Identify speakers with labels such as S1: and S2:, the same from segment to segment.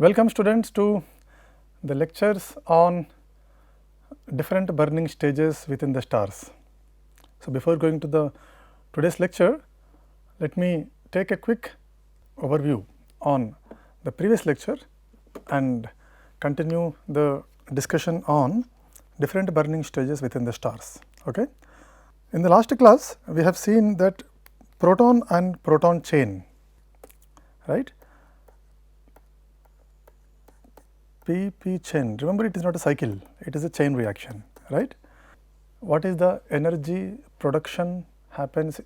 S1: Welcome students to the lectures on different burning stages within the stars. So, before going to the today's lecture, let me take a quick overview on the previous lecture and continue the discussion on different burning stages within the stars. Okay. In the last class, we have seen that proton and proton chain, right. PP chain, remember it is not a cycle, it is a chain reaction, right. What is the energy production happens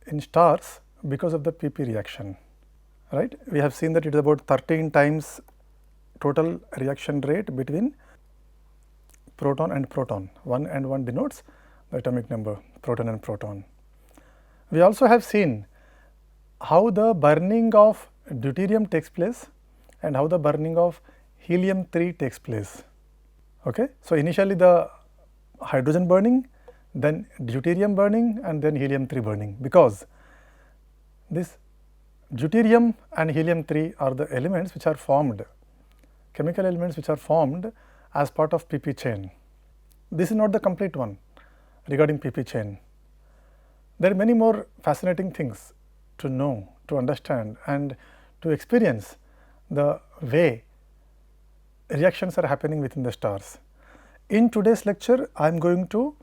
S1: in stars because of the PP reaction, right. We have seen that it is about 13 times total reaction rate between proton and proton, 1 and 1 denotes the atomic number proton and proton. We also have seen how the burning of deuterium takes place and how the burning of helium-3 takes place. Okay. So, initially the hydrogen burning, then deuterium burning and then helium-3 burning, because this deuterium and helium-3 are the elements which are formed, chemical elements which are formed as part of PP chain. This is not the complete one regarding PP chain. There are many more fascinating things to know, to understand and to experience the way reactions are happening within the stars. In today's lecture, I am going to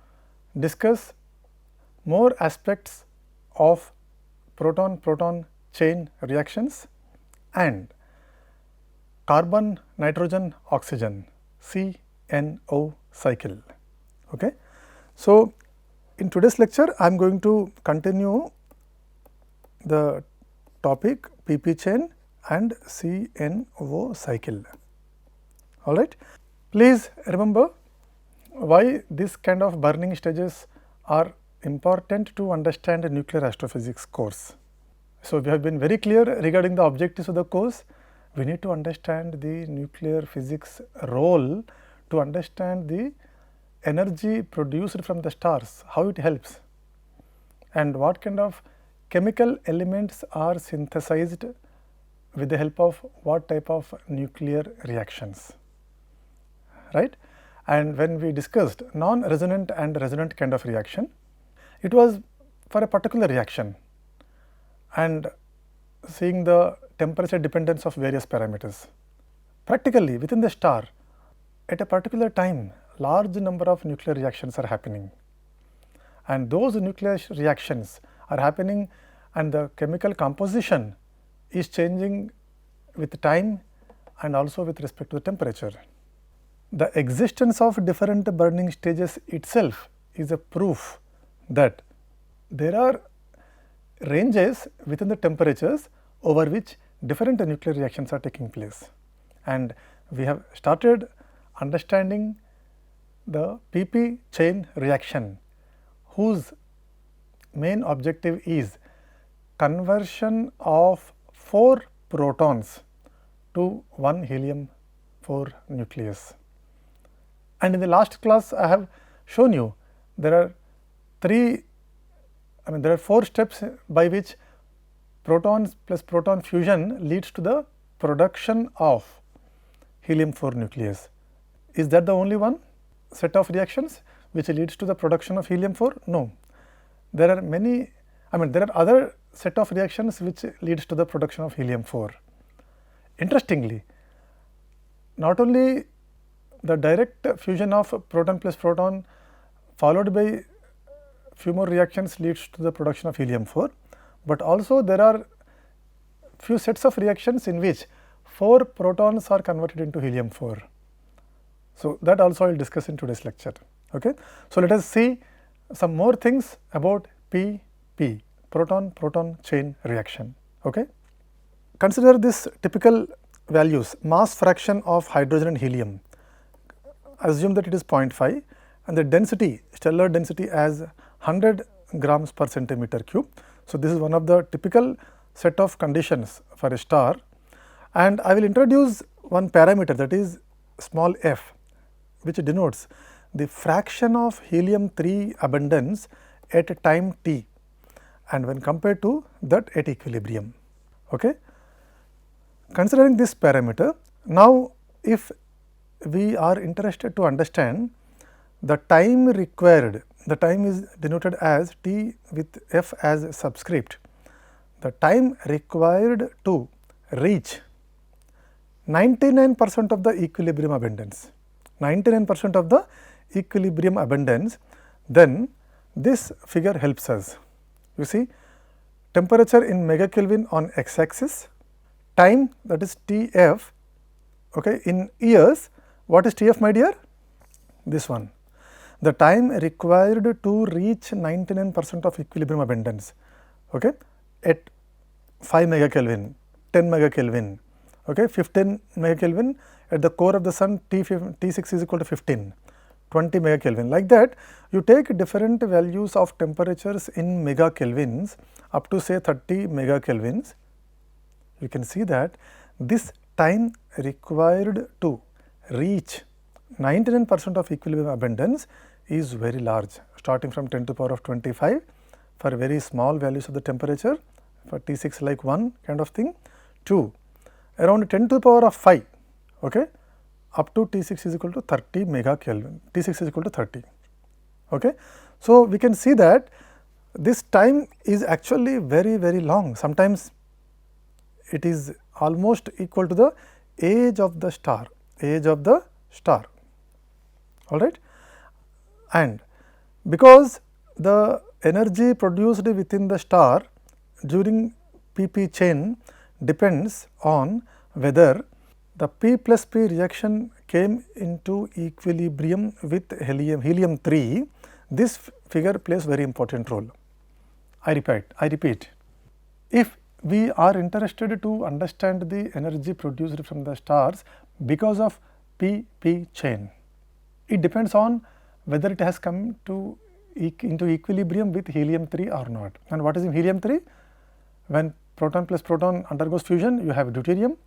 S1: discuss more aspects of proton-proton chain reactions and carbon, nitrogen, oxygen CNO cycle. Okay. So, in today's lecture, I am going to continue the topic PP chain and CNO cycle. All right. Please remember why this kind of burning stages are important to understand a nuclear astrophysics course. So, we have been very clear regarding the objectives of the course. We need to understand the nuclear physics role to understand the energy produced from the stars, how it helps and what kind of chemical elements are synthesized with the help of what type of nuclear reactions. Right. And when we discussed non-resonant and resonant kind of reaction, it was for a particular reaction and seeing the temperature dependence of various parameters. Practically within the star, at a particular time, large number of nuclear reactions are happening, and those nuclear reactions are happening and the chemical composition is changing with time and also with respect to the temperature. The existence of different burning stages itself is a proof that there are ranges within the temperatures over which different nuclear reactions are taking place. And we have started understanding the PP chain reaction, whose main objective is conversion of 4 protons to 1 helium-4 nucleus. And in the last class, I have shown you there are 4 steps by which protons plus proton fusion leads to the production of helium-4 nucleus. Is that the only one set of reactions which leads to the production of helium-4? No. There are many, there are other set of reactions which leads to the production of helium-4. Interestingly, not only the direct fusion of proton plus proton followed by few more reactions leads to the production of helium-4, but also there are few sets of reactions in which 4 protons are converted into helium-4. So, that also I will discuss in today's lecture. Okay. So, let us see some more things about PP, proton-proton chain reaction. Okay. Consider this typical values, mass fraction of hydrogen and helium. Assume that it is 0.5 and the density, stellar density as 100 grams per centimeter cube. So, this is one of the typical set of conditions for a star, and I will introduce one parameter, that is small f, which denotes the fraction of helium-3 abundance at time t and when compared to that at equilibrium. Okay. considering this parameter, now if we are interested to understand the time required, the time is denoted as T with F as subscript, the time required to reach 99% of the equilibrium abundance, 99% of the equilibrium abundance, then this figure helps us. You see, temperature in megakelvin on x axis, time, that is T f, okay, in years. What is T f, my dear? This one. The time required to reach 99% of equilibrium abundance, okay, at 5 megakelvin, 10 megakelvin, okay, 15 megakelvin at the core of the sun, T6 is equal to 15, 20 megakelvin. Like that, you take different values of temperatures in megakelvins up to say 30 megakelvins. You can see that this time required to reach 99% of equilibrium abundance is very large, starting from 10 to the power of 25 for very small values of the temperature, for T6 like 1 kind of thing, to around 10 to the power of 5, okay, up to T6 is equal to 30 megakelvin, T6 is equal to 30. Okay. So, we can see that this time is actually very, very long. Sometimes it is almost equal to the age of the star, all right. And because the energy produced within the star during PP chain depends on whether the P plus P reaction came into equilibrium with helium 3, this figure plays very important role. I repeat, if we are interested to understand the energy produced from the stars because of PP chain, it depends on whether it has come to into equilibrium with helium 3 or not. And what is in helium 3? When proton plus proton undergoes fusion, you have deuterium,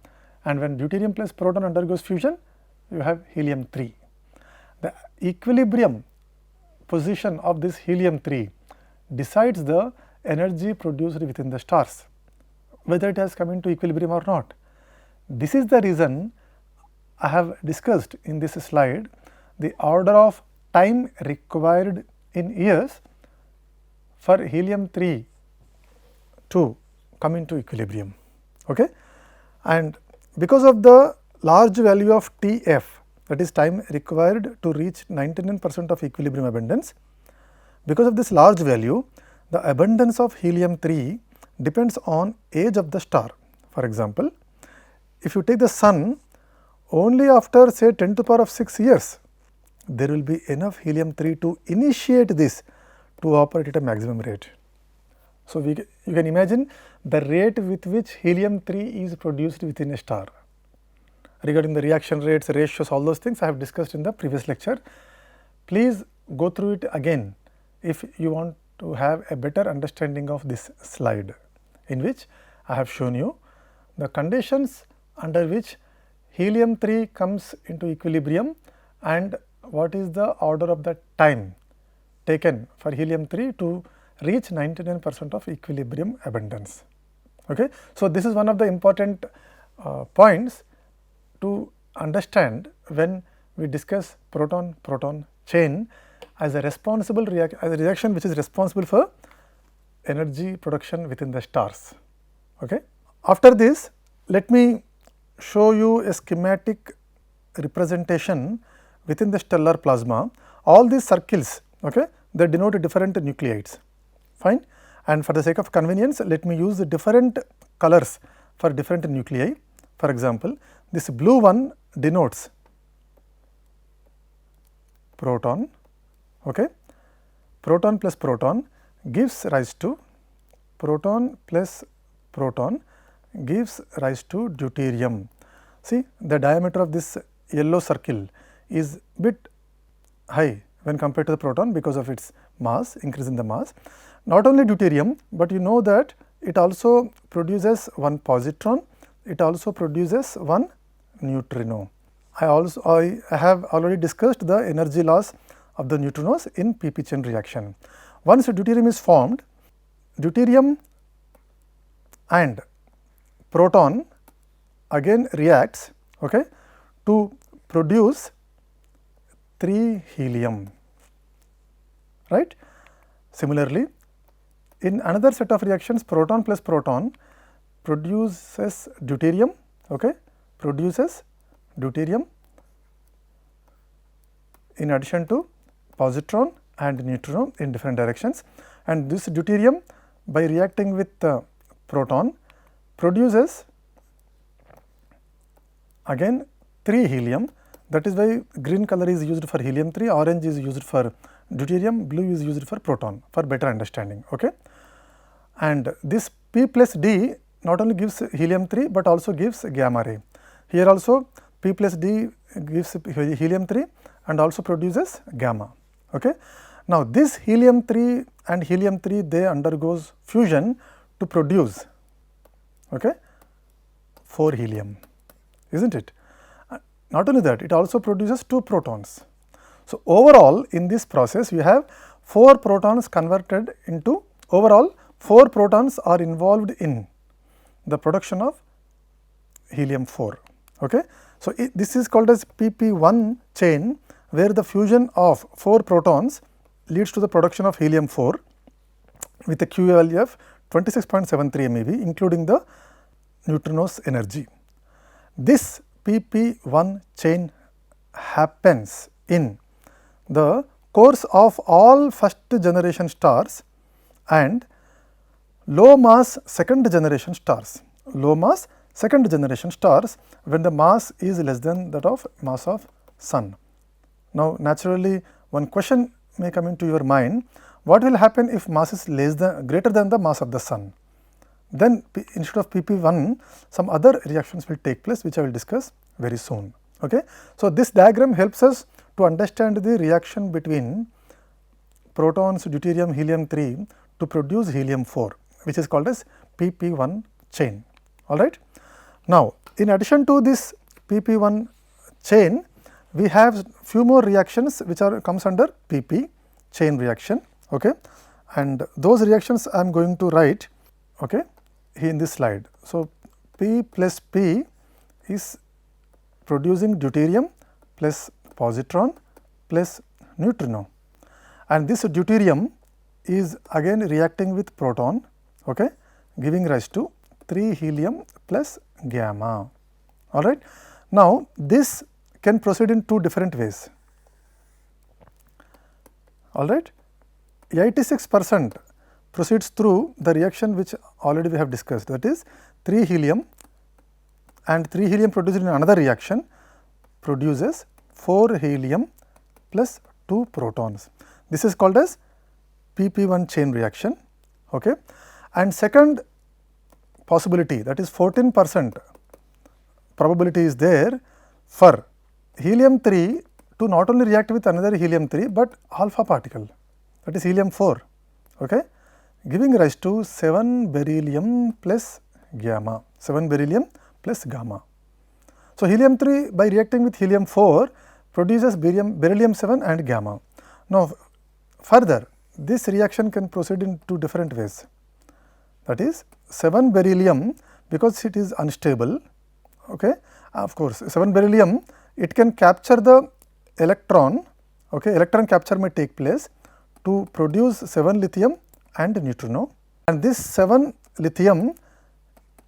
S1: and when deuterium plus proton undergoes fusion, you have helium 3. The equilibrium position of this helium 3 decides the energy produced within the stars, whether it has come into equilibrium or not. This is the reason I have discussed in this slide the order of time required in years for helium 3 to come into equilibrium. Okay? And because of the large value of Tf, that is time required to reach 99% of equilibrium abundance, because of this large value, the abundance of helium 3 depends on age of the star. For example, if you take the sun, only after say 10 to the power of 6 years, there will be enough helium 3 to initiate this to operate at a maximum rate. So, you can imagine the rate with which helium 3 is produced within a star. Regarding the reaction rates, ratios, all those things I have discussed in the previous lecture. Please go through it again if you want to have a better understanding of this slide, in which I have shown you the conditions under which helium 3 comes into equilibrium and what is the order of the time taken for helium 3 to reach 99% of equilibrium abundance. Okay. So, this is one of the important points to understand when we discuss proton-proton chain as a responsible reaction which is responsible for energy production within the stars. Okay. After this, let me show you a schematic representation within the stellar plasma. All these circles, okay, they denote different nucleides, fine. And for the sake of convenience, let me use the different colors for different nuclei. For example, this blue one denotes proton, okay. Proton plus proton gives rise to proton plus proton gives rise to deuterium. See, the diameter of this yellow circle is bit high when compared to the proton because of its mass, increase in the mass. Not only deuterium, but you know that it also produces one positron, it also produces one neutrino. I have already discussed the energy loss of the neutrinos in PP chain reaction. Once deuterium is formed, deuterium and proton again reacts, okay, to produce 3 helium, right. Similarly, in another set of reactions, proton plus proton produces deuterium, okay, produces deuterium in addition to positron and neutron in different directions, and this deuterium by reacting with proton produces again 3 helium. That is why green color is used for helium 3, orange is used for deuterium, blue is used for proton for better understanding. Okay. And this P plus D not only gives helium 3, but also gives gamma ray. Here also P plus D gives helium 3 and also produces gamma. Okay. Now, this helium 3 and helium 3 they undergoes fusion to produce 4 helium, is not it? Not only that, it also produces 2 protons. So, overall in this process we have 4 protons converted into, overall 4 protons are involved in the production of helium 4. Okay. So, this is called as PP1 chain, where the fusion of 4 protons leads to the production of helium 4 with a Q value of 26.73 MeV, including the neutrinos energy. This PP1 chain happens in the course of all first generation stars and low mass second generation stars. Low mass second generation stars when the mass is less than that of mass of sun. Now, naturally one question may come into your mind, what will happen if mass is greater than the mass of the sun? Then instead of PP1 some other reactions will take place, which I will discuss very soon. Okay. So, this diagram helps us to understand the reaction between protons, deuterium, helium 3 to produce helium 4, which is called as PP1 chain. All right. Now, in addition to this PP1 chain, we have few more reactions which are comes under PP chain reaction. Okay. And those reactions I am going to write, okay, here in this slide. So, P plus P is producing deuterium plus positron plus neutrino, and this deuterium is again reacting with proton, okay, giving rise to 3 helium plus gamma. All right. Now, this can proceed in 2 different ways. All right. 86% proceeds through the reaction which already we have discussed, that is 3 helium and 3 helium produced in another reaction produces 4 helium plus 2 protons. This is called as PP1 chain reaction. Okay. And second possibility, that is 14% probability is there for helium 3 to not only react with another helium 3, but alpha particle, that is helium 4, okay, giving rise to 7 beryllium plus gamma, 7 beryllium plus gamma. So, helium 3 by reacting with helium 4 produces beryllium 7 and gamma. Now, further this reaction can proceed in 2 different ways, that is 7 beryllium, because it is unstable, okay, of course 7 beryllium it can capture the electron, okay, electron capture may take place to produce 7 lithium and neutrino, and this 7 lithium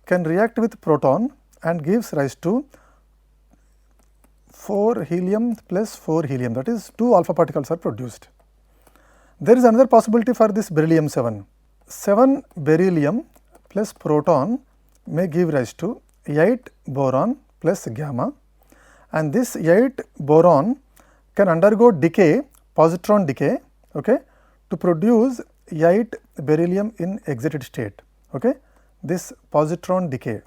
S1: can react with proton and gives rise to 4 helium plus 4 helium, that is 2 alpha particles are produced. There is another possibility for this beryllium 7. 7 beryllium plus proton may give rise to 8 boron plus gamma, and this 8 boron can undergo decay, positron decay, okay, to produce 8 beryllium in excited state. Okay. This positron decay,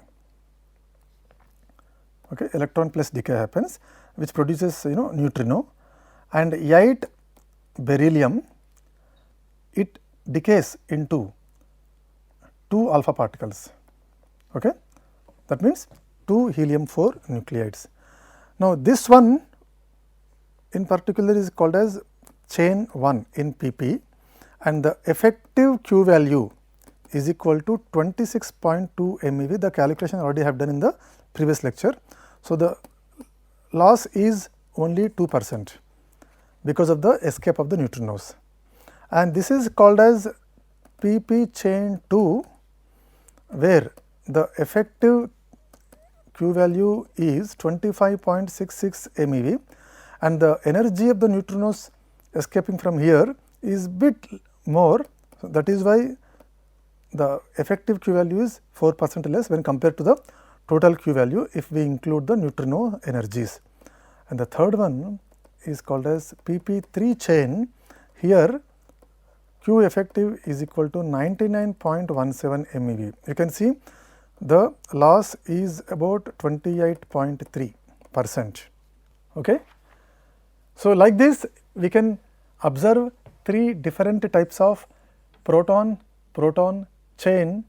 S1: okay, electron plus decay happens, which produces neutrino, and 8 beryllium it decays into 2 alpha particles. Okay. That means 2 helium 4 nuclides. Now, this one in particular is called as chain 1 in PP, and the effective Q value is equal to 26.2 MeV. The calculation already have done in the previous lecture. So, the loss is only 2% because of the escape of the neutrinos, and this is called as PP chain 2, where the effective Q value is 25.66 MeV, and the energy of the neutrinos escaping from here is bit more. So, that is why the effective Q value is 4% less when compared to the total Q value if we include the neutrino energies. And the third one is called as PP3 chain. Here Q effective is equal to 99.17 MeV. You can see the loss is about 28.3%. Okay. So, like this we can observe 3 different types of proton-proton chain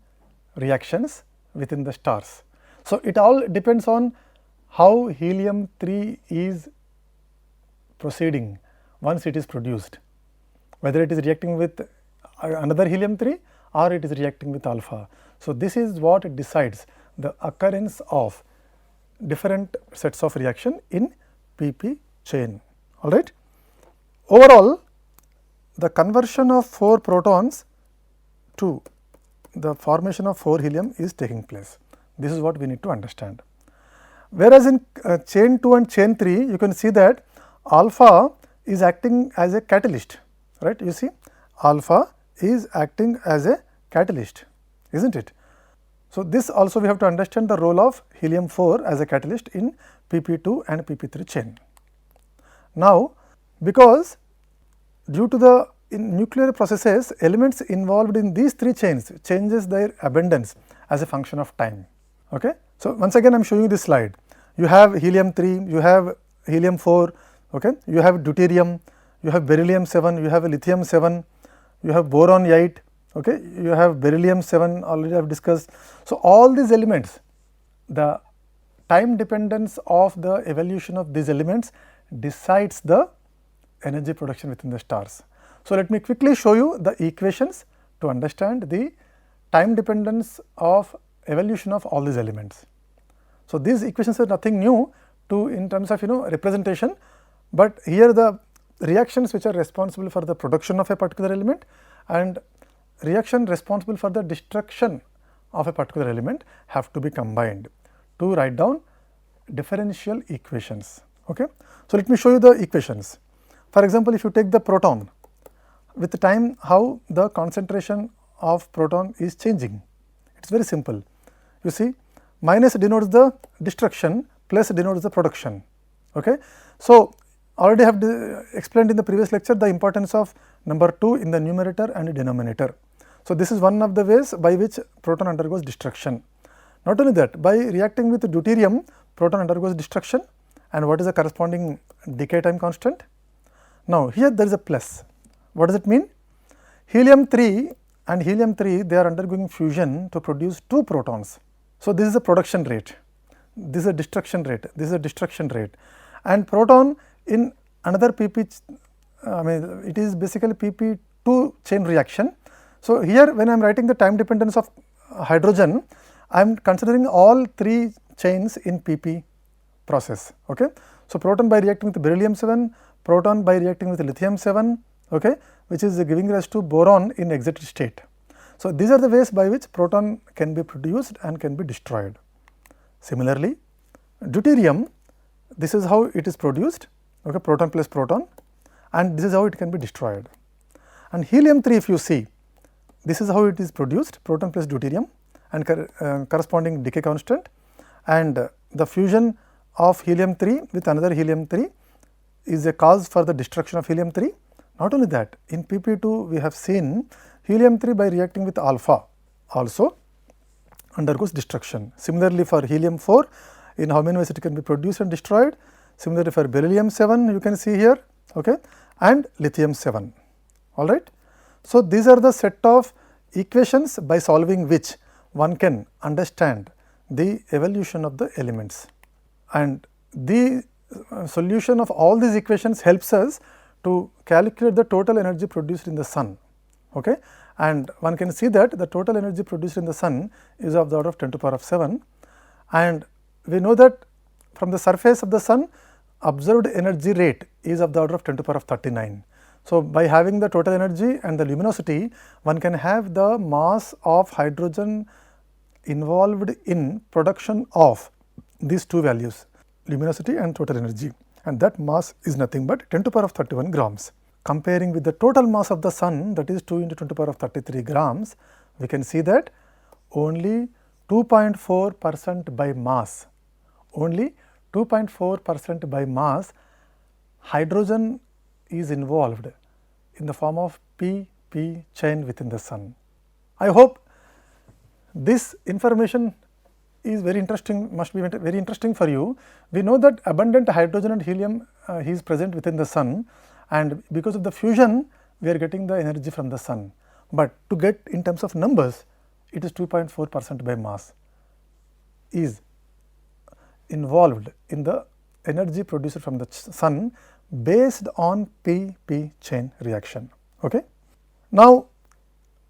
S1: reactions within the stars. So, it all depends on how helium-3 is proceeding once it is produced, whether it is reacting with another helium-3 or it is reacting with alpha. So, this is what decides the occurrence of different sets of reaction in PP chain. All right. Overall, the conversion of 4 protons to the formation of 4 helium is taking place. This is what we need to understand. Whereas in chain 2 and chain 3, you can see that alpha is acting as a catalyst, right. You see, alpha is acting as a catalyst, isn't it? So, this also we have to understand the role of helium 4 as a catalyst in PP2 and PP3 chain. Now, because due to the nuclear processes, elements involved in these 3 chains changes their abundance as a function of time. Okay. So, once again I am showing you this slide. You have helium 3, you have helium 4, okay. You have deuterium, you have beryllium 7, you have lithium 7, you have boron 8, okay. You have beryllium 7, already I have discussed. So, all these elements, the time dependence of the evolution of these elements decides the energy production within the stars. So, let me quickly show you the equations to understand the time dependence of evolution of all these elements. So, these equations are nothing new to in terms of representation, but here the reactions which are responsible for the production of a particular element and reaction responsible for the destruction of a particular element have to be combined to write down differential equations. Okay. So, let me show you the equations. For example, if you take the proton, with the time how the concentration of proton is changing, it is very simple. You see, minus denotes the destruction, plus denotes the production. Okay. So, already have explained in the previous lecture the importance of number 2 in the numerator and denominator. So, this is one of the ways by which proton undergoes destruction. Not only that, by reacting with deuterium, proton undergoes destruction, and what is the corresponding decay time constant? Now, here there is a plus. What does it mean? Helium 3 and helium 3, they are undergoing fusion to produce 2 protons. So, this is a production rate, this is a destruction rate, this is a destruction rate, and proton in another PP, it is basically PP2 chain reaction. So, here when I am writing the time dependence of hydrogen, I am considering all 3 chains in PP process. Okay. So, proton by reacting with beryllium 7, proton by reacting with lithium 7, okay, which is giving rise to boron in excited state. So, these are the ways by which proton can be produced and can be destroyed. Similarly, deuterium, this is how it is produced, okay, proton plus proton, and this is how it can be destroyed. And helium 3, if you see, this is how it is produced, proton plus deuterium and corresponding decay constant, and the fusion of helium 3 with another helium 3 is a cause for the destruction of helium 3. Not only that, in PP2 we have seen helium 3 by reacting with alpha also undergoes destruction. Similarly, for helium 4, in how many ways it can be produced and destroyed. Similarly, for beryllium 7, you can see here, okay, and lithium 7. All right. So, these are the set of equations by solving which one can understand the evolution of the elements, and the solution of all these equations helps us to calculate the total energy produced in the sun. Okay. And one can see that the total energy produced in the sun is of the order of 10 to the power of 7, and we know that from the surface of the sun, observed energy rate is of the order of 10 to the power of 39. So, by having the total energy and the luminosity, one can have the mass of hydrogen involved in production of these two values, luminosity and total energy, and that mass is nothing but 10 to the power of 31 grams. Comparing with the total mass of the sun, that is 2 into 10 to the power of 33 grams, we can see that only 2.4% by mass, only 2.4% by mass hydrogen is involved in the form of p-p chain within the sun. I hope this information is very interesting, must be very interesting for you. We know that abundant hydrogen and helium is present within the sun, and because of the fusion we are getting the energy from the sun. But to get in terms of numbers, it is 2.4% by mass is involved in the energy produced from the sun based on p-p chain reaction. Okay. Now,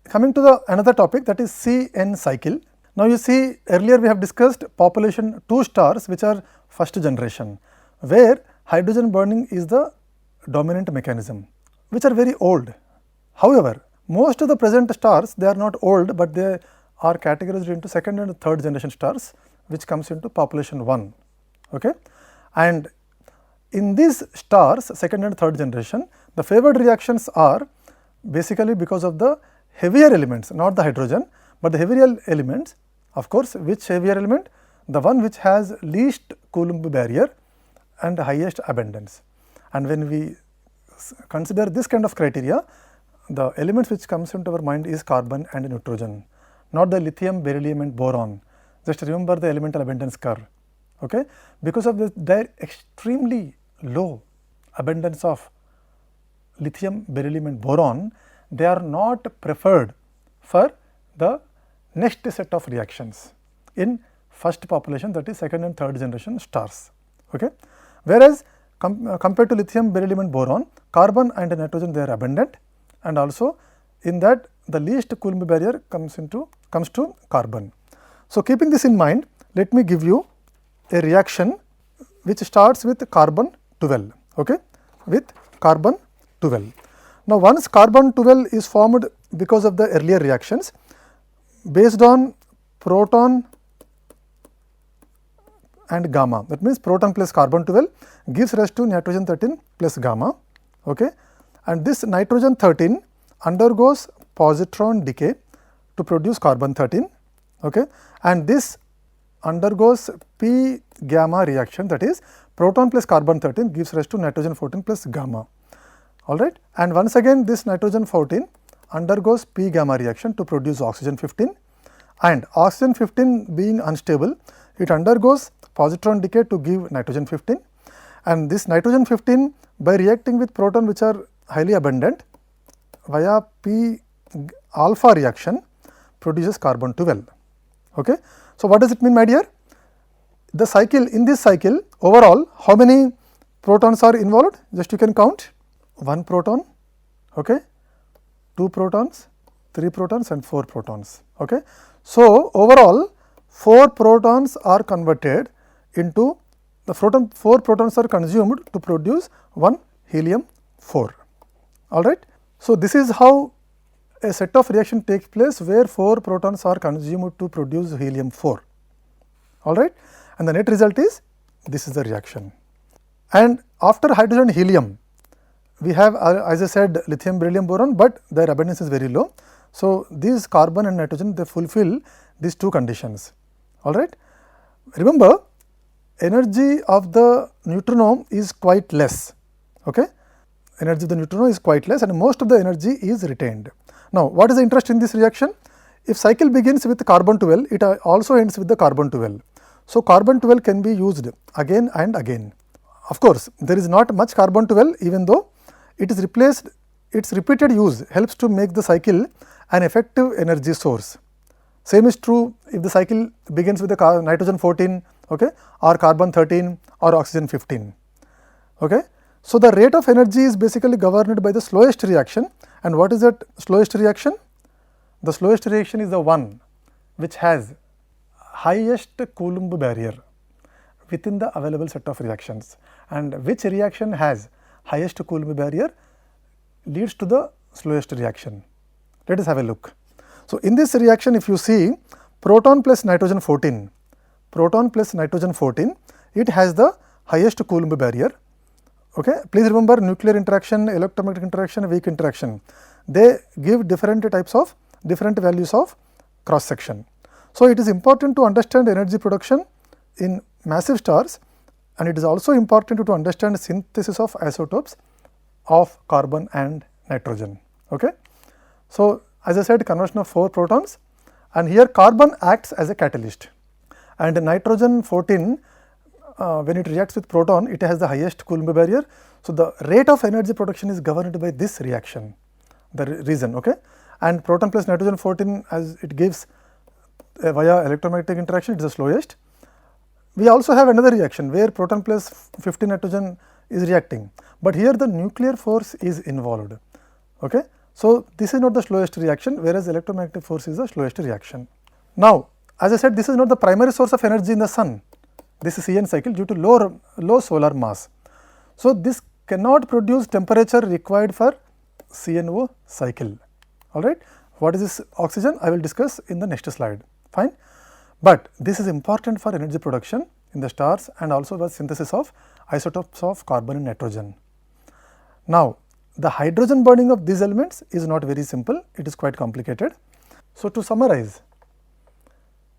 S1: coming to the another topic, that is CN cycle. Now, you see, earlier we have discussed population 2 stars which are first generation, where hydrogen burning is the dominant mechanism, which are very old. However, most of the present stars, they are not old, but they are categorized into second and third generation stars, which comes into population 1. Okay. And in these stars, second and third generation, the favored reactions are basically because of the heavier elements, not the hydrogen, but the heavier elements. Of course, which heavier element? The one which has least Coulomb barrier and highest abundance. And when we consider this kind of criteria, the elements which comes into our mind is carbon and nitrogen, not the lithium, beryllium and boron. Just remember the elemental abundance curve. Okay? Because of their extremely low abundance of lithium, beryllium and boron, they are not preferred for the next set of reactions in first population, that is second and third generation stars. Okay? Whereas, compared to lithium, beryllium and boron, carbon and nitrogen, they are abundant, and also in that the least Coulomb barrier comes to carbon. So, keeping this in mind, let me give you a reaction which starts with carbon 12, okay, with carbon 12. Now, once carbon 12 is formed because of the earlier reactions based on proton and gamma, that means proton plus carbon 12 gives rise to nitrogen 13 plus gamma, okay, and this nitrogen 13 undergoes positron decay to produce carbon 13, okay, and this undergoes p gamma reaction, that is proton plus carbon 13 gives rise to nitrogen 14 plus gamma, all right, and once again this nitrogen 14 undergoes p gamma reaction to produce oxygen 15, and oxygen 15 being unstable, it undergoes positron decay to give nitrogen 15, and this nitrogen 15 by reacting with proton which are highly abundant via p alpha reaction produces carbon 12. Okay. So, what does it mean, my dear? The cycle, in this cycle overall how many protons are involved? Just you can count, 1 proton, okay, 2 protons, 3 protons and 4 protons. Okay. So, overall 4 protons are converted into the 4 protons are consumed to produce 1 helium 4. All right. So, this is how a set of reaction takes place where 4 protons are consumed to produce helium 4. All right. And the net result is this is the reaction. And after hydrogen and helium, we have as I said lithium, beryllium, boron, but their abundance is very low. So, these carbon and nitrogen, they fulfill these two conditions. All right. Remember, energy of the neutrino is quite less. Okay. Energy of the neutrino is quite less and most of the energy is retained. Now, what is the interest in this reaction? If cycle begins with carbon 12, it also ends with the carbon 12. So, carbon 12 can be used again and again. Of course, there is not much carbon 12, even though it is replaced, its repeated use helps to make the cycle an effective energy source. Same is true if the cycle begins with the nitrogen 14, okay, or carbon 13 or oxygen 15. Okay. So, the rate of energy is basically governed by the slowest reaction, and what is that slowest reaction? The slowest reaction is the one which has highest Coulomb barrier. within the available set of reactions, and which reaction has highest Coulomb barrier leads to the slowest reaction. Let us have a look. So, in this reaction, if you see proton plus nitrogen 14, proton plus nitrogen 14, it has the highest Coulomb barrier. Okay. Please remember, nuclear interaction, electromagnetic interaction, weak interaction, they give different types of different values of cross section. So, it is important to understand energy production in massive stars, and it is also important to understand synthesis of isotopes of carbon and nitrogen. Okay. So, as I said, conversion of 4 protons, and here carbon acts as a catalyst, and nitrogen 14 when it reacts with proton, it has the highest Coulomb barrier. So, the rate of energy production is governed by this reaction, the reason. Okay. And proton plus nitrogen 14, as it gives via electromagnetic interaction, it is the slowest. We also have another reaction where proton plus 15 nitrogen is reacting, but here the nuclear force is involved. Okay. So, this is not the slowest reaction, whereas electromagnetic force is the slowest reaction. Now, as I said, this is not the primary source of energy in the sun. This is CN cycle due to low solar mass. So, this cannot produce temperature required for CNO cycle. All right. What is this oxygen? I will discuss in the next slide. Fine. But this is important for energy production in the stars and also for synthesis of isotopes of carbon and nitrogen. Now, the hydrogen burning of these elements is not very simple, it is quite complicated. So, to summarize,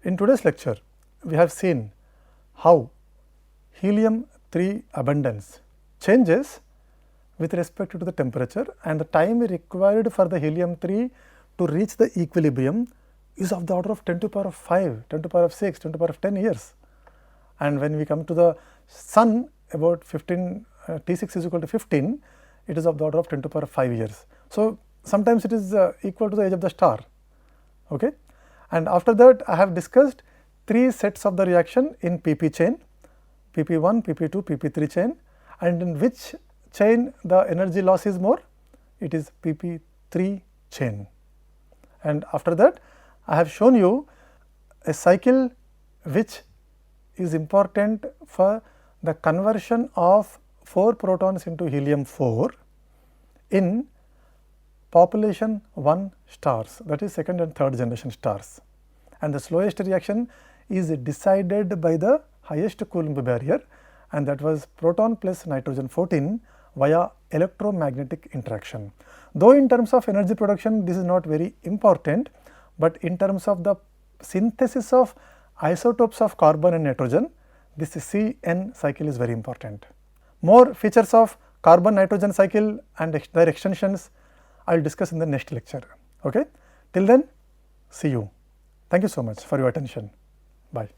S1: in today's lecture, we have seen how helium 3 abundance changes with respect to the temperature, and the time required for the helium 3 to reach the equilibrium is of the order of 10 to the power of 5, 10 to the power of 6, 10 to the power of 10 years. And when we come to the sun, about 15 T6 is equal to 15, it is of the order of 10 to the power of 5 years. So, sometimes it is equal to the age of the star. Okay. And after that, I have discussed 3 sets of the reaction in PP chain, PP1, PP2, PP3 chain, and in which chain the energy loss is more? It is PP3 chain. And after that, I have shown you a cycle which is important for the conversion of 4 protons into helium 4 in population 1 stars, that is second and third generation stars. And the slowest reaction is decided by the highest Coulomb barrier, and that was proton plus nitrogen 14 via electromagnetic interaction. Though in terms of energy production this is not very important, but in terms of the synthesis of isotopes of carbon and nitrogen, this CN cycle is very important. More features of carbon nitrogen cycle and their extensions I will discuss in the next lecture. Okay. Till then, see you. Thank you so much for your attention. Bye.